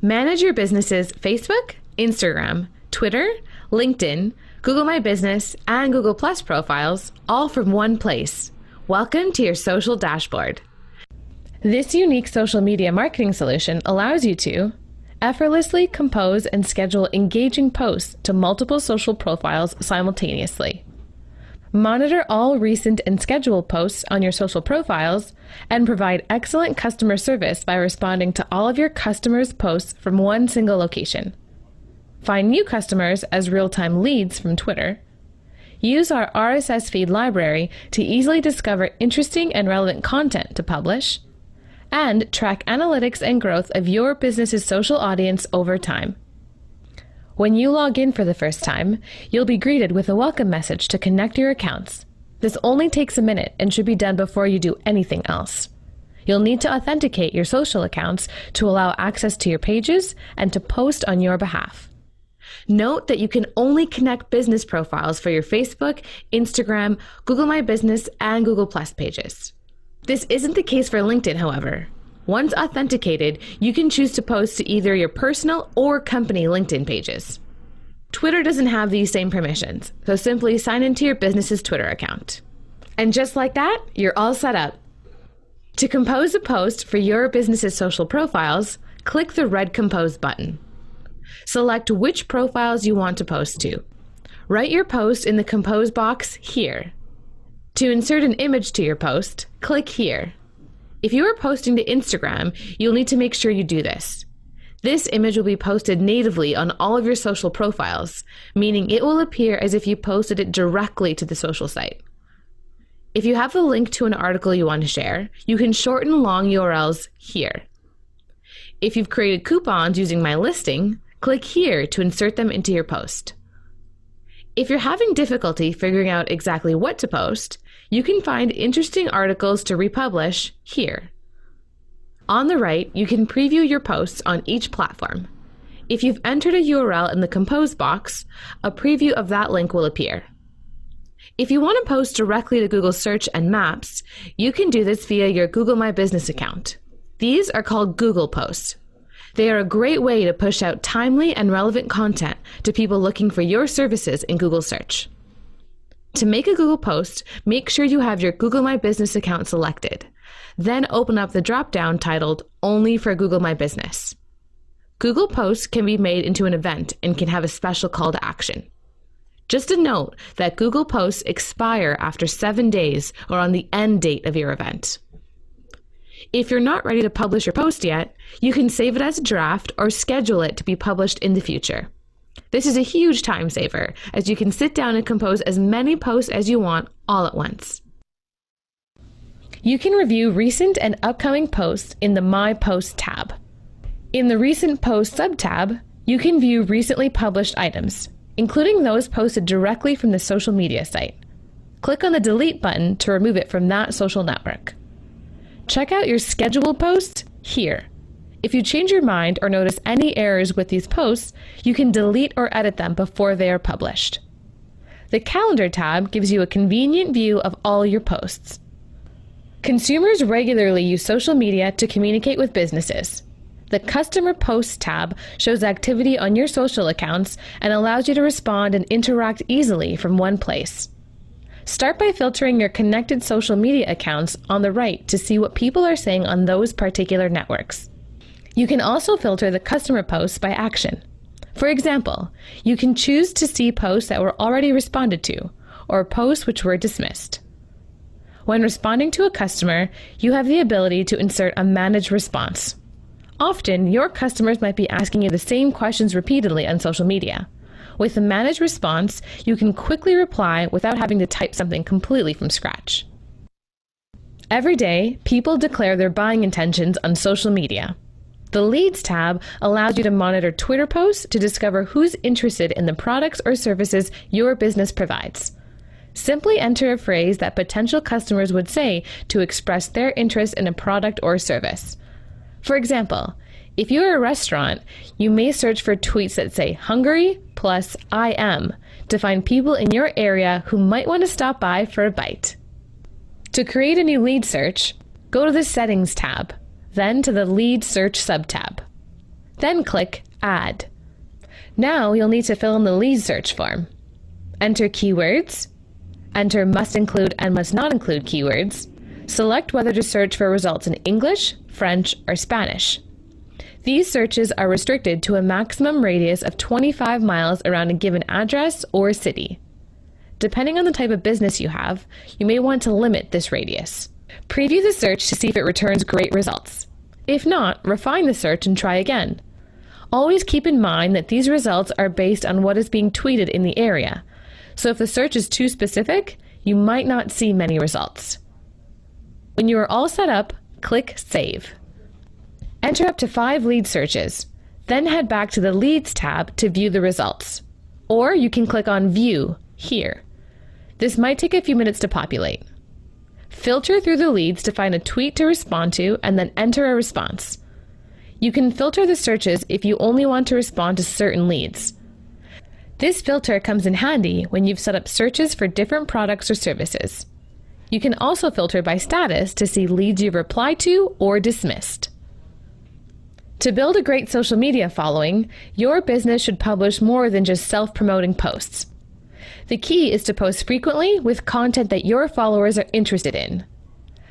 Manage your business's Facebook, Instagram, Twitter, LinkedIn, Google My Business, and Google Plus profiles, all from one place. Welcome to your social dashboard. This unique social media marketing solution allows you to effortlessly compose and schedule engaging posts to multiple social profiles simultaneously, monitor all recent and scheduled posts on your social profiles, and provide excellent customer service by responding to all of your customers' posts from one single location. Find new customers as real-time leads from Twitter. Use our RSS feed library to easily discover interesting and relevant content to publish. And track analytics and growth of your business's social audience over time. When you log in for the first time, you'll be greeted with a welcome message to connect your accounts. This only takes a minute and should be done before you do anything else. You'll need to authenticate your social accounts to allow access to your pages and to post on your behalf. Note that you can only connect business profiles for your Facebook, Instagram, Google My Business, and Google Plus pages. This isn't the case for LinkedIn, however. Once authenticated, you can choose to post to either your personal or company LinkedIn pages. Twitter doesn't have these same permissions, so simply sign into your business's Twitter account. And just like that, you're all set up. To compose a post for your business's social profiles, click the red Compose button. Select which profiles you want to post to. Write your post in the Compose box here. To insert an image to your post, click here. If you are posting to Instagram, you'll need to make sure you do this. This image will be posted natively on all of your social profiles, meaning it will appear as if you posted it directly to the social site. If you have a link to an article you want to share, you can shorten long URLs here. If you've created coupons using My Listing, click here to insert them into your post. If you're having difficulty figuring out exactly what to post, you can find interesting articles to republish here. On the right, you can preview your posts on each platform. If you've entered a URL in the Compose box, a preview of that link will appear. If you want to post directly to Google Search and Maps, you can do this via your Google My Business account. These are called Google Posts. They are a great way to push out timely and relevant content to people looking for your services in Google Search. To make a Google post, make sure you have your Google My Business account selected. Then open up the drop-down titled Only for Google My Business. Google Posts can be made into an event and can have a special call to action. Just a note that Google Posts expire after 7 days or on the end date of your event. If you're not ready to publish your post yet, you can save it as a draft or schedule it to be published in the future. This is a huge time saver, as you can sit down and compose as many posts as you want all at once. You can review recent and upcoming posts in the My Post tab. In the Recent Post sub-tab, you can view recently published items, including those posted directly from the social media site. Click on the Delete button to remove it from that social network. Check out your scheduled posts here. If you change your mind or notice any errors with these posts, you can delete or edit them before they are published. The Calendar tab gives you a convenient view of all your posts. Consumers regularly use social media to communicate with businesses. The Customer Posts tab shows activity on your social accounts and allows you to respond and interact easily from one place. Start by filtering your connected social media accounts on the right to see what people are saying on those particular networks. You can also filter the customer posts by action. For example, you can choose to see posts that were already responded to, or posts which were dismissed. When responding to a customer, you have the ability to insert a managed response. Often, your customers might be asking you the same questions repeatedly on social media. With a managed response, you can quickly reply without having to type something completely from scratch. Every day, people declare their buying intentions on social media. The Leads tab allows you to monitor Twitter posts to discover who's interested in the products or services your business provides. Simply enter a phrase that potential customers would say to express their interest in a product or service. For example, if you're a restaurant, you may search for tweets that say "hungry" plus "I am" to find people in your area who might want to stop by for a bite. To create a new lead search, go to the Settings tab, then to the Lead Search sub-tab. Then click Add. Now you'll need to fill in the lead search form. Enter keywords. Enter must include and must not include keywords. Select whether to search for results in English, French, or Spanish. These searches are restricted to a maximum radius of 25 miles around a given address or city. Depending on the type of business you have, you may want to limit this radius. Preview the search to see if it returns great results. If not, refine the search and try again. Always keep in mind that these results are based on what is being tweeted in the area, so if the search is too specific, you might not see many results. When you are all set up, click Save. Enter up to 5 lead searches, then head back to the Leads tab to view the results. Or you can click on View here. This might take a few minutes to populate. Filter through the leads to find a tweet to respond to and then enter a response. You can filter the searches if you only want to respond to certain leads. This filter comes in handy when you've set up searches for different products or services. You can also filter by status to see leads you've replied to or dismissed. To build a great social media following, your business should publish more than just self-promoting posts. The key is to post frequently with content that your followers are interested in.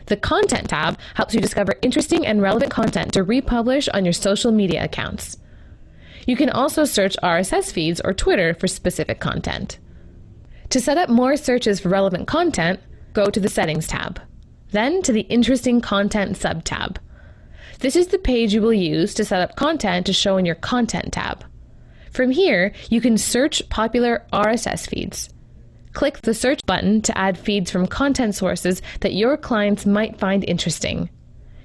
The Content tab helps you discover interesting and relevant content to republish on your social media accounts. You can also search RSS feeds or Twitter for specific content. To set up more searches for relevant content, go to the Settings tab, then to the Interesting Content sub-tab. This is the page you will use to set up content to show in your Content tab. From here, you can search popular RSS feeds. Click the Search button to add feeds from content sources that your clients might find interesting.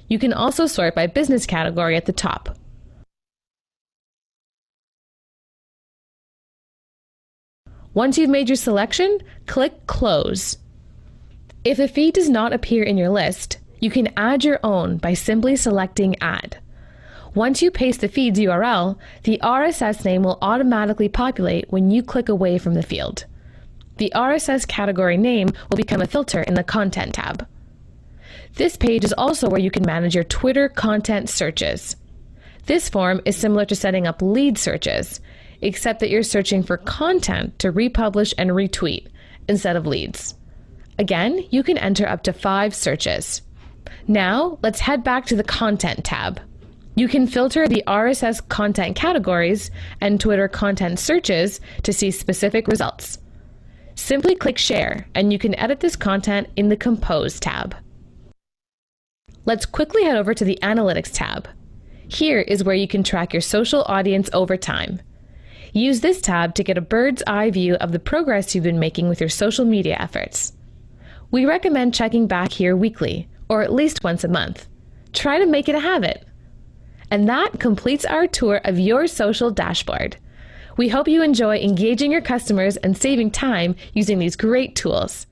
You can also sort by business category at the top. Once you've made your selection, click Close. If a feed does not appear in your list, you can add your own by simply selecting Add. Once you paste the feed's URL, the RSS name will automatically populate when you click away from the field. The RSS category name will become a filter in the Content tab. This page is also where you can manage your Twitter content searches. This form is similar to setting up lead searches, except that you're searching for content to republish and retweet instead of leads. Again, you can enter up to 5 searches. Now, let's head back to the Content tab. You can filter the RSS content categories and Twitter content searches to see specific results. Simply click Share, and you can edit this content in the Compose tab. Let's quickly head over to the Analytics tab. Here is where you can track your social audience over time. Use this tab to get a bird's eye view of the progress you've been making with your social media efforts. We recommend checking back here weekly, or at least once a month. Try to make it a habit. And that completes our tour of your social dashboard. We hope you enjoy engaging your customers and saving time using these great tools.